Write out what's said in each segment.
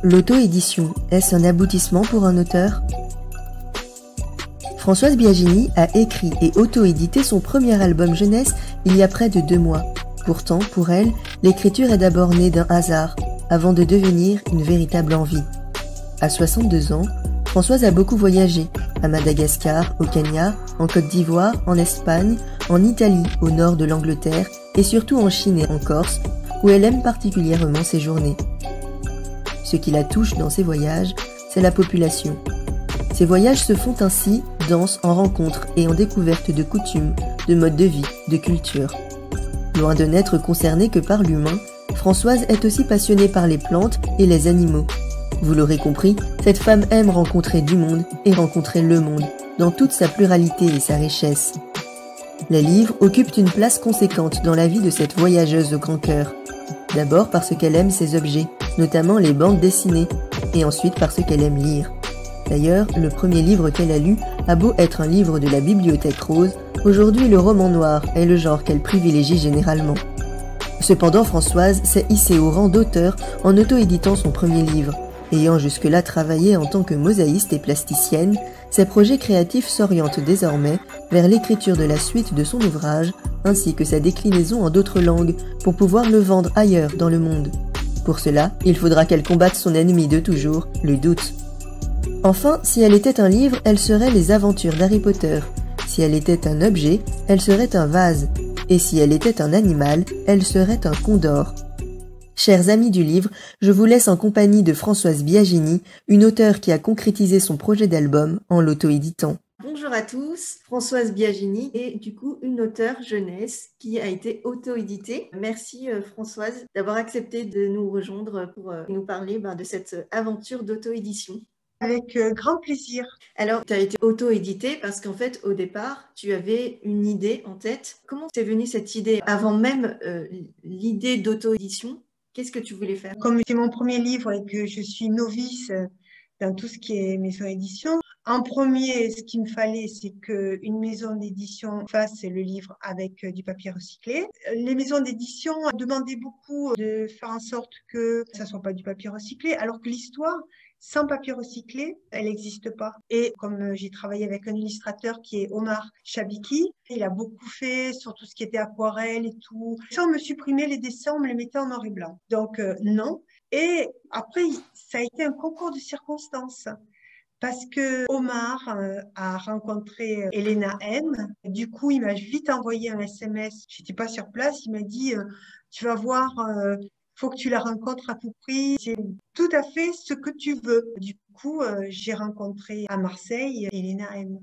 L'auto-édition, est-ce un aboutissement pour un auteur? Françoise Biagini a écrit et auto-édité son premier album jeunesse il y a près de 2 mois. Pourtant, pour elle, l'écriture est d'abord née d'un hasard, avant de devenir une véritable envie. À 62 ans, Françoise a beaucoup voyagé, à Madagascar, au Kenya, en Côte d'Ivoire, en Espagne, en Italie, au nord de l'Angleterre, et surtout en Chine et en Corse, où elle aime particulièrement séjourner. Ce qui la touche dans ces voyages, c'est la population. Ces voyages se font ainsi, denses en rencontres et en découverte de coutumes, de modes de vie, de culture. Loin de n'être concernée que par l'humain, Françoise est aussi passionnée par les plantes et les animaux. Vous l'aurez compris, cette femme aime rencontrer du monde et rencontrer le monde, dans toute sa pluralité et sa richesse. Les livres occupent une place conséquente dans la vie de cette voyageuse au grand cœur. D'abord parce qu'elle aime ses objets, notamment les bandes dessinées, et ensuite parce qu'elle aime lire. D'ailleurs, le premier livre qu'elle a lu a beau être un livre de la Bibliothèque Rose, aujourd'hui le roman noir est le genre qu'elle privilégie généralement. Cependant, Françoise s'est hissée au rang d'auteur en auto-éditant son premier livre. Ayant jusque-là travaillé en tant que mosaïste et plasticienne, ses projets créatifs s'orientent désormais vers l'écriture de la suite de son ouvrage, ainsi que sa déclinaison en d'autres langues, pour pouvoir le vendre ailleurs dans le monde. Pour cela, il faudra qu'elle combatte son ennemi de toujours, le doute. Enfin, si elle était un livre, elle serait les aventures d'Harry Potter. Si elle était un objet, elle serait un vase. Et si elle était un animal, elle serait un condor. Chers amis du livre, je vous laisse en compagnie de Françoise Biagini, une auteure qui a concrétisé son projet d'album en l'auto-éditant. Bonjour à tous, Françoise Biagini est du coup une auteure jeunesse qui a été auto-éditée. Merci Françoise d'avoir accepté de nous rejoindre pour nous parler de cette aventure d'auto-édition. Avec grand plaisir. Alors, tu as été auto-éditée parce qu'en fait, au départ, tu avais une idée en tête. Comment t'est venue cette idée? Avant même l'idée d'auto-édition, qu'est-ce que tu voulais faire? Comme c'est mon premier livre et que je suis novice dans tout ce qui est maison d'édition, en premier, ce qu'il me fallait, c'est qu'une maison d'édition fasse le livre avec du papier recyclé. Les maisons d'édition demandaient beaucoup de faire en sorte que ça soit pas du papier recyclé, alors que l'histoire, sans papier recyclé, elle n'existe pas. Et comme j'ai travaillé avec un illustrateur qui est Omar Chabiki, il a beaucoup fait sur tout ce qui était aquarelle et tout. Sans me supprimer les dessins, on me les mettait en noir et blanc. Donc non. Et après, ça a été un concours de circonstances. Parce que Omar a rencontré Elena M. Du coup, il m'a vite envoyé un SMS. J'étais pas sur place. Il m'a dit, tu vas voir, faut que tu la rencontres à tout prix. C'est tout à fait ce que tu veux. Du coup, j'ai rencontré à Marseille Elena M.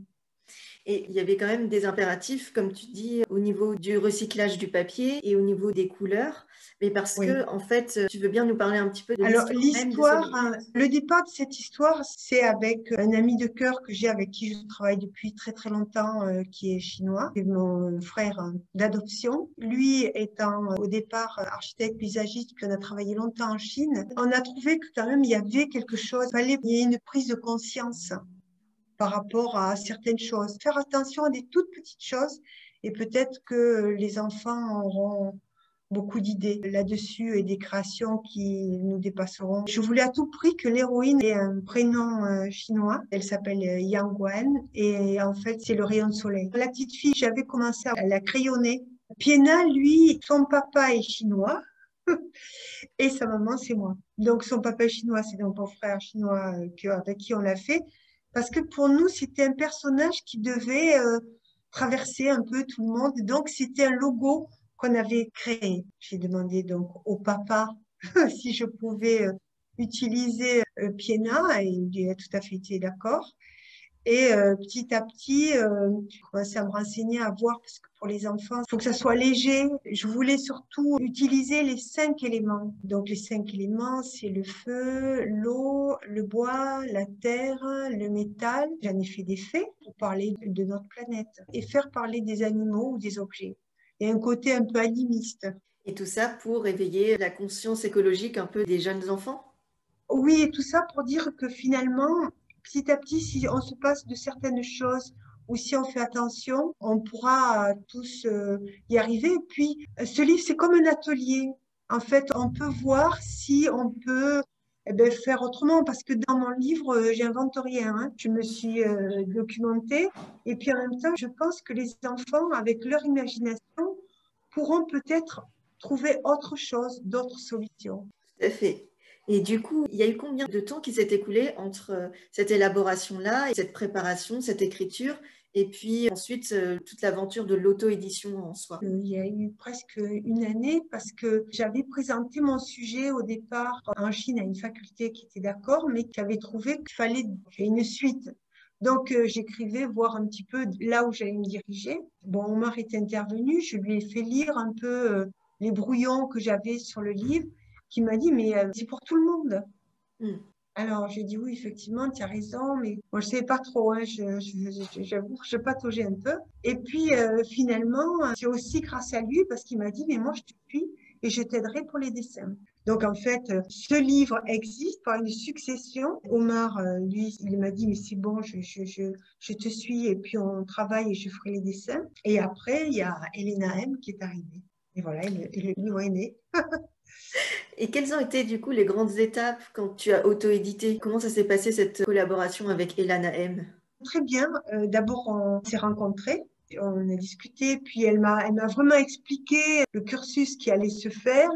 Et il y avait quand même des impératifs, comme tu dis, au niveau du recyclage du papier et au niveau des couleurs. Mais parce que, en fait, tu veux bien nous parler un petit peu de l'histoire. Le départ de cette histoire, c'est avec un ami de cœur que j'ai, avec qui je travaille depuis très très longtemps, qui est chinois. C'est mon frère d'adoption. Lui étant au départ architecte paysagiste, puis on a travaillé longtemps en Chine. On a trouvé que quand même il y avait quelque chose, il fallait qu'il y ait une prise de conscience par rapport à certaines choses. Faire attention à des toutes petites choses et peut-être que les enfants auront beaucoup d'idées là-dessus et des créations qui nous dépasseront. Je voulais à tout prix que l'héroïne ait un prénom chinois. Elle s'appelle Yang Guan et en fait, c'est le rayon de soleil. La petite fille, j'avais commencé à la crayonner. Piena, lui, son papa est chinois et sa maman, c'est moi. Donc, son papa est chinois, c'est donc mon frère chinois avec qui on l'a fait. Parce que pour nous, c'était un personnage qui devait traverser un peu tout le monde. Donc, c'était un logo qu'on avait créé. J'ai demandé donc au papa si je pouvais utiliser Piena et il a tout à fait été d'accord. Et petit à petit, j'ai commencé à me renseigner, à voir, parce que pour les enfants, il faut que ça soit léger. Je voulais surtout utiliser les 5 éléments. Donc les 5 éléments, c'est le feu, l'eau, le bois, la terre, le métal. J'en ai fait des faits pour parler de notre planète et faire parler des animaux ou des objets. Il y a un côté un peu animiste. Et tout ça pour éveiller la conscience écologique un peu des jeunes enfants? Oui, et tout ça pour dire que finalement, petit à petit, si on se passe de certaines choses ou si on fait attention, on pourra tous y arriver. Et puis, ce livre, c'est comme un atelier. En fait, on peut voir si on peut eh ben, faire autrement parce que dans mon livre, j'invente rien, hein. Je me suis documentée et puis en même temps, je pense que les enfants, avec leur imagination, pourront peut-être trouver autre chose, d'autres solutions. Tout à fait. Et du coup, il y a eu combien de temps qui s'est écoulé entre cette élaboration-là, et cette préparation, cette écriture, et puis ensuite toute l'aventure de l'auto-édition en soi? Il y a eu presque une année parce que j'avais présenté mon sujet au départ en Chine à une faculté qui était d'accord, mais qui avait trouvé qu'il fallait une suite. Donc, j'écrivais voir un petit peu là où j'allais me diriger. Bon, Omar est intervenu, je lui ai fait lire un peu les brouillons que j'avais sur le livre, qui m'a dit, mais c'est pour tout le monde. Hmm. Alors, j'ai dit oui, effectivement, tu as raison, mais moi, je ne savais pas trop, hein, j'avoue que je pataugeais un peu. Et puis, finalement, c'est aussi grâce à lui, parce qu'il m'a dit, mais moi, je te suis et je t'aiderai pour les dessins. Donc, en fait, ce livre existe par une succession. Omar, lui, il m'a dit, mais c'est bon, je te suis et puis on travaille et je ferai les dessins. Et après, il y a Elena M qui est arrivée. Et voilà, et le livre est né. Et quelles ont été du coup les grandes étapes quand tu as auto-édité? Comment ça s'est passé cette collaboration avec Elana M? Très bien. D'abord, on s'est rencontrés, on a discuté, puis elle m'a vraiment expliqué le cursus qui allait se faire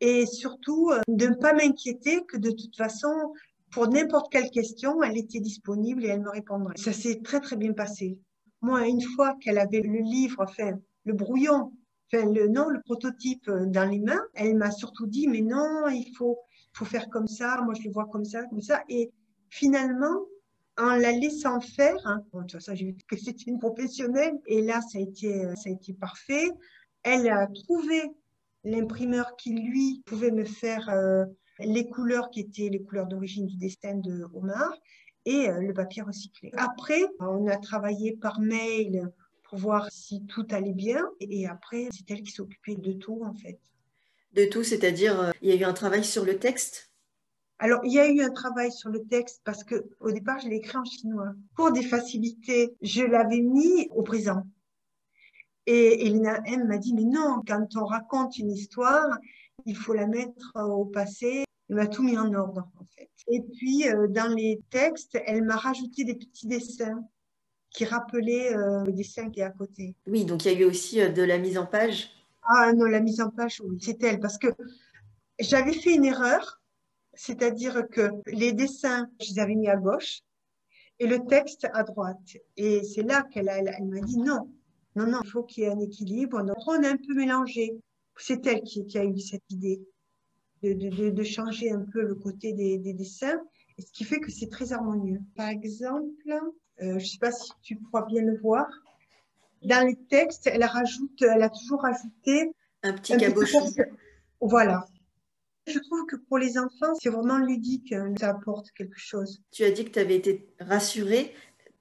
et surtout de ne pas m'inquiéter que de toute façon, pour n'importe quelle question, elle était disponible et elle me répondrait. Ça s'est très très bien passé. Moi, une fois qu'elle avait le livre, enfin le brouillon, enfin le prototype dans les mains, elle m'a surtout dit, mais non, faut faire comme ça. Moi, je le vois comme ça, comme ça. Et finalement, en la laissant faire, hein, bon, de toute façon, j'ai vu que c'était une professionnelle, et là, ça a été parfait. Elle a trouvé l'imprimeur qui, lui, pouvait me faire les couleurs qui étaient les couleurs d'origine du destin de Omar et le papier recyclé. Après, on a travaillé par mail pour voir si tout allait bien, et après, c'est elle qui s'occupait de tout, en fait. De tout, c'est-à-dire il y a eu un travail sur le texte? Alors, il y a eu un travail sur le texte parce que au départ, je l'ai écrit en chinois. Pour des facilités, je l'avais mis au présent. Et Elena M m'a dit, mais non, quand on raconte une histoire, il faut la mettre au passé. Elle m'a tout mis en ordre, en fait. Et puis, dans les textes, elle m'a rajouté des petits dessins qui rappelaient le dessin qui est à côté. Oui, donc il y a eu aussi de la mise en page. Ah non, la mise en page, oui, c'est elle. Parce que j'avais fait une erreur, c'est-à-dire que les dessins, je les avais mis à gauche et le texte à droite. Et c'est là elle m'a dit non, non, non, il faut qu'il y ait un équilibre. Donc, on a un peu mélangé. C'est elle qui a eu cette idée de changer un peu le côté des dessins, et ce qui fait que c'est très harmonieux. Par exemple, je ne sais pas si tu pourras bien le voir, dans les textes, elle a toujours rajouté Un petit un petit cabochon. texte. Voilà. Je trouve que pour les enfants, c'est vraiment ludique, hein, ça apporte quelque chose. Tu as dit que tu avais été rassurée.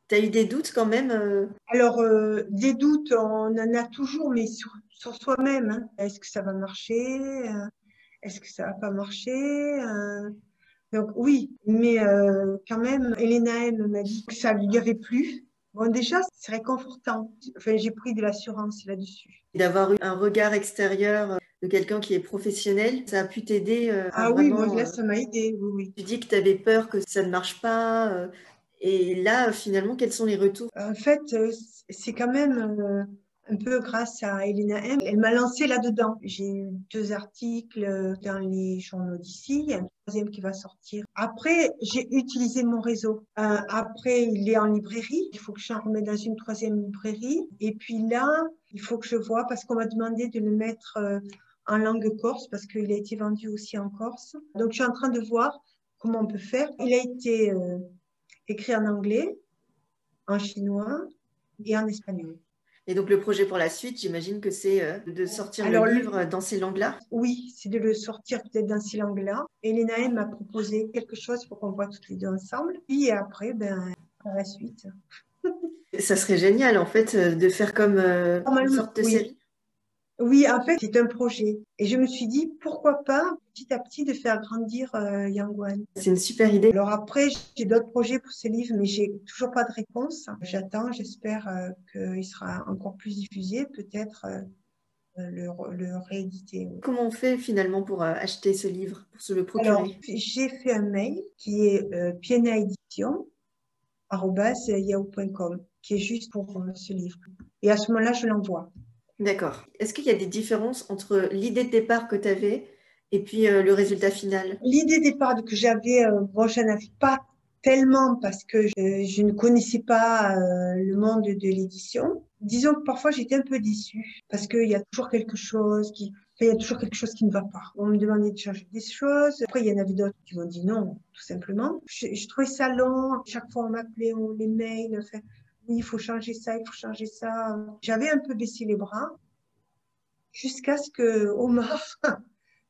Tu as eu des doutes quand même Alors, des doutes, on en a toujours, mais sur soi-même, hein. Est-ce que ça va marcher? Est-ce que ça va pas marcher? Donc oui, mais quand même, Elena M m'a dit que ça lui avait plu. Bon, déjà, c'est réconfortant. Enfin, j'ai pris de l'assurance là-dessus. d'avoir eu un regard extérieur de quelqu'un qui est professionnel. Ça a pu t'aider à Ah oui, moi, vraiment... là, ça m'a aidé, oui, oui. tu dis que tu avais peur que ça ne marche pas. Et là, finalement, quels sont les retours? En fait, c'est quand même un peu grâce à Elena M. Elle m'a lancé là-dedans. J'ai eu 2 articles dans les journaux d'ici. Il y a un troisième qui va sortir. Après, j'ai utilisé mon réseau. Après, il est en librairie. Il faut que j'en remette dans une troisième librairie. Et puis là, il faut que je vois parce qu'on m'a demandé de le mettre en langue corse parce qu'il a été vendu aussi en Corse. Donc, je suis en train de voir comment on peut faire. Il a été écrit en anglais, en chinois et en espagnol. Et donc, le projet pour la suite, j'imagine que c'est de sortir le Alors, livre dans ces langues-là. oui, c'est de le sortir peut-être dans ces langues-là. Elena M m'a proposé quelque chose pour qu'on voit toutes les deux ensemble. Puis après, ben, à la suite. Ça serait génial, en fait, de faire comme une Normalement, sorte de oui. série. Oui, en fait, c'est un projet. Et je me suis dit, pourquoi pas, petit à petit, de faire grandir Yangwan. C'est une super idée. Alors après, j'ai d'autres projets pour ce livre, mais j'ai toujours pas de réponse. J'attends, j'espère qu'il sera encore plus diffusé, peut-être le rééditer. Comment on fait finalement pour acheter ce livre, pour se le Alors, procurer? j'ai fait un mail qui est pienaédition@yahoo.com, qui est juste pour ce livre. Et à ce moment-là, je l'envoie. D'accord. Est-ce qu'il y a des différences entre l'idée de départ que tu avais et puis le résultat final? L'idée de départ que j'avais, bon, je n'avais pas tellement parce que je ne connaissais pas le monde de l'édition. Disons que parfois j'étais un peu déçue parce qu'il y a toujours quelque chose il y a toujours quelque chose qui ne va pas. On me demandait de changer des choses. Après, il y en avait d'autres qui m'ont dit non, tout simplement. Je trouvais ça long. Chaque fois, on m'appelait, on les mails. Enfin, oui, il faut changer ça, il faut changer ça. J'avais un peu baissé les bras jusqu'à ce que Omar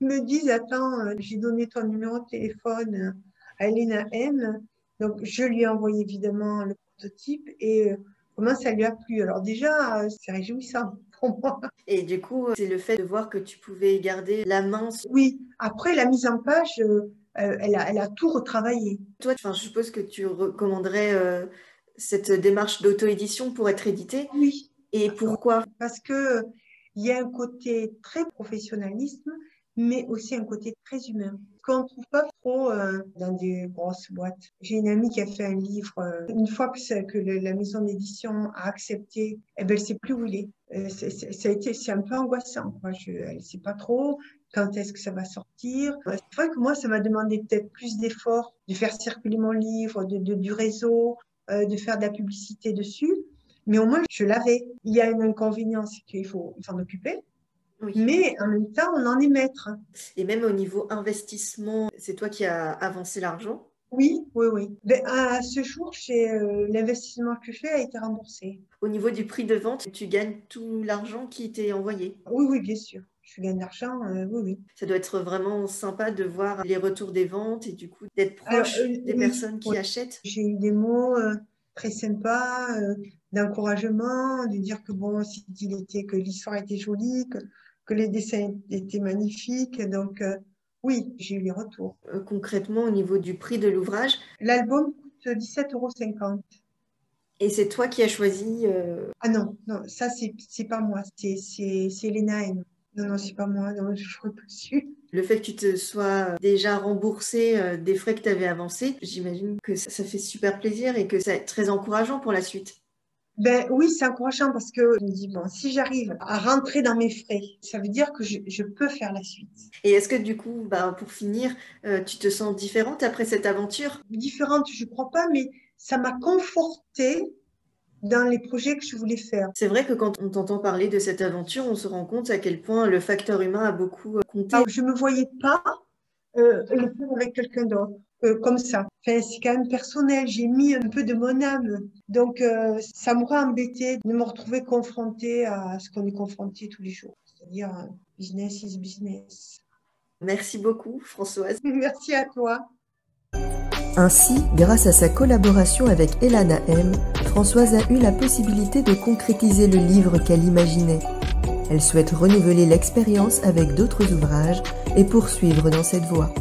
me dise, attends, j'ai donné ton numéro de téléphone à Elena M. Donc, je lui ai envoyé évidemment le prototype et comment ça lui a plu. Alors déjà, c'est réjouissant pour moi. Et du coup, c'est le fait de voir que tu pouvais garder la main sur... Oui, après la mise en page, elle a tout retravaillé. Toi, enfin, je suppose que tu recommanderais cette démarche d'auto-édition pour être édité. Oui, Et pourquoi? parce que il y a un côté très professionnalisme, mais aussi un côté très humain qu'on ne trouve pas trop dans des grosses boîtes. J'ai une amie qui a fait un livre. Une fois que la maison d'édition a accepté, eh ben, elle ne sait plus où il est. C'est un peu angoissant, quoi. Elle ne sait pas trop quand est-ce que ça va sortir. C'est vrai que moi, ça m'a demandé peut-être plus d'efforts de faire circuler mon livre, du réseau, de faire de la publicité dessus. Mais au moins, je l'avais. Il y a un inconvénient, c'est qu'il faut s'en occuper. Oui. Mais en même temps, on en est maître. Et même au niveau investissement, c'est toi qui as avancé l'argent? Oui, oui, oui. Ben, à ce jour, l'investissement que je fais a été remboursé. Au niveau du prix de vente, tu gagnes tout l'argent qui t'est envoyé? Oui, oui, bien sûr. Je gagne de l'argent, oui, oui. Ça doit être vraiment sympa de voir les retours des ventes et du coup d'être Alors, proche des oui, personnes qui oui. achètent. J'ai eu des mots très sympas, d'encouragement, de dire que bon, que l'histoire était jolie, que les dessins étaient magnifiques. Donc, oui, j'ai eu les retours. Concrètement, au niveau du prix de l'ouvrage, L'album coûte 17,50 €. et c'est toi qui as choisi. Ah non, non, ça, c'est pas moi. C'est Elena M. Non, non, c'est pas moi. Non, je ne pas dessus. Le fait que tu te sois déjà remboursé des frais que tu avais avancés, j'imagine que ça fait super plaisir et que c'est très encourageant pour la suite. Ben oui, c'est encourageant parce que je me dis, bon, si j'arrive à rentrer dans mes frais, ça veut dire que je peux faire la suite. Et est-ce que du coup, bah, pour finir, tu te sens différente après cette aventure? Différente, je crois pas, mais ça m'a confortée dans les projets que je voulais faire. C'est vrai que quand on t'entend parler de cette aventure, on se rend compte à quel point le facteur humain a beaucoup compté. Alors, je me voyais pas le faire avec quelqu'un d'autre, comme ça. Enfin, c'est quand même personnel. J'ai mis un peu de mon âme. Donc, ça m'aurait embêté de me retrouver confrontée à ce qu'on est confronté tous les jours. C'est-à-dire, business is business. Merci beaucoup, Françoise. Merci à toi. Ainsi, grâce à sa collaboration avec Elana M, Françoise a eu la possibilité de concrétiser le livre qu'elle imaginait. Elle souhaite renouveler l'expérience avec d'autres ouvrages et poursuivre dans cette voie.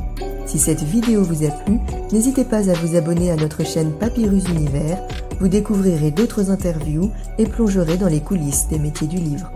Si cette vidéo vous a plu, n'hésitez pas à vous abonner à notre chaîne Papyrus Univers, vous découvrirez d'autres interviews et plongerez dans les coulisses des métiers du livre.